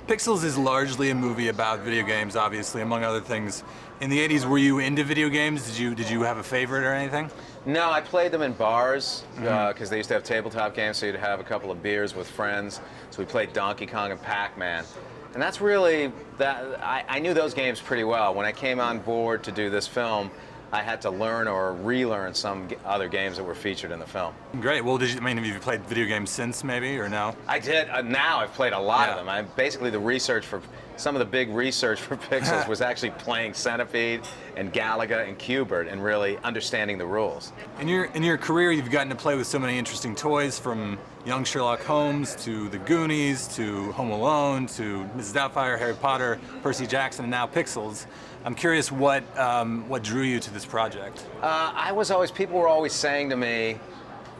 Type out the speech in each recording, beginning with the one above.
Pixels is largely a movie about video games, obviously, among other things. In the 80s, were you into video games? Did you have a favorite or anything? No, I played them in bars because they used to have tabletop games, so you'd have a couple of beers with friends. So we played Donkey Kong and Pac-Man. And that's really, I knew those games pretty well. When I came on board to do this film, I had to learn or relearn some other games that were featured in the film. Great. Well, have you played video games since, maybe, or no? I did. Now I've played a lot of them. Basically, some of the big research for Pixels was actually playing Centipede and Galaga and Q*bert and really understanding the rules. In your career, you've gotten to play with so many interesting toys, from young Sherlock Holmes to The Goonies to Home Alone to Mrs. Doubtfire, Harry Potter, Percy Jackson, and now Pixels. I'm curious what drew you to this project. People were always saying to me,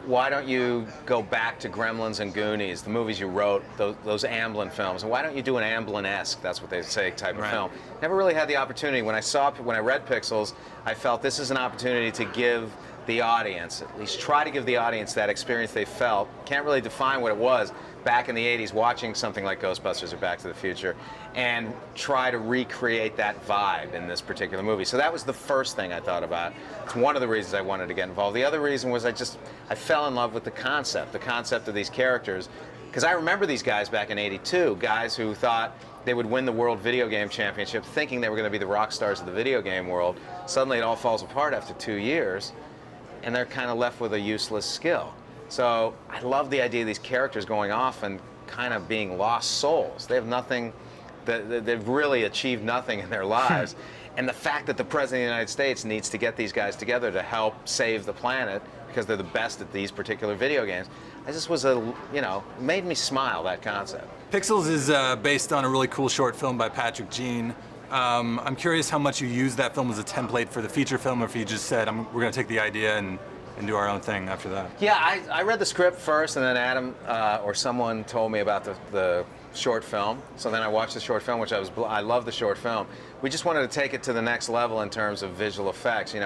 why don't you go back to Gremlins and Goonies, the movies you wrote, those Amblin films, and why don't you do an Amblin-esque, that's what they say, type of film. Never really had the opportunity. When I read Pixels, I felt this is an opportunity to give the audience, at least try to give the audience that experience they felt. Can't really define what it was back in the 80s watching something like Ghostbusters or Back to the Future, and try to recreate that vibe in this particular movie. So that was the first thing I thought about. It's one of the reasons I wanted to get involved. The other reason was I fell in love with the concept of these characters, because I remember these guys back in '82, guys who thought they would win the World Video Game Championship, thinking they were going to be the rock stars of the video game world. Suddenly it all falls apart after 2 years, and they're kind of left with a useless skill. So I love the idea of these characters going off and kind of being lost souls. They have nothing, they've really achieved nothing in their lives. And the fact that the President of the United States needs to get these guys together to help save the planet because they're the best at these particular video games, it just was made me smile, that concept. Pixels is based on a really cool short film by Patrick Jean. I'm curious how much you used that film as a template for the feature film, or if you just said, we're going to take the idea and do our own thing after that. Yeah, I read the script first, and then Adam or someone told me about the short film. So then I watched the short film, which I love the short film. We just wanted to take it to the next level in terms of visual effects. It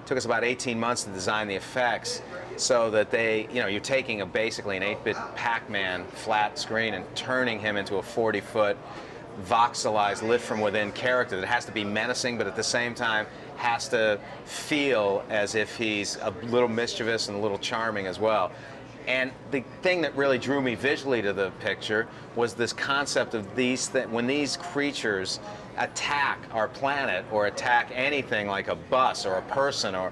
took us about 18 months to design the effects so that you're taking basically an 8-bit Pac-Man flat screen and turning him into a 40-foot voxelized, lit from within character that has to be menacing, but at the same time has to feel as if he's a little mischievous and a little charming as well. And the thing that really drew me visually to the picture was this concept of when these creatures attack our planet or attack anything like a bus or a person, or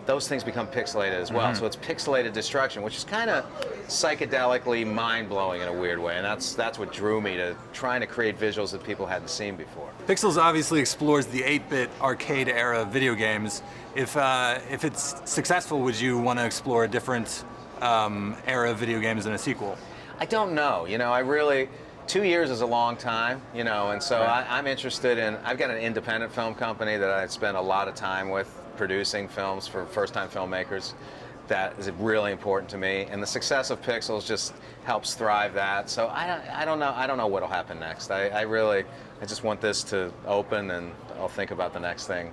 those things become pixelated as well. So it's pixelated destruction, which is kind of psychedelically mind-blowing in a weird way, and that's what drew me to trying to create visuals that people hadn't seen before. Pixels obviously explores the 8-bit arcade era of video games. If it's successful, would you want to explore a different era of video games in a sequel? I don't know. 2 years is a long time, and so I'm interested in, I've got an independent film company that I spend a lot of time with producing films for first-time filmmakers. That is really important to me, and the success of Pixels just helps thrive that. So I don't know what'll happen next. I just want this to open, and I'll think about the next thing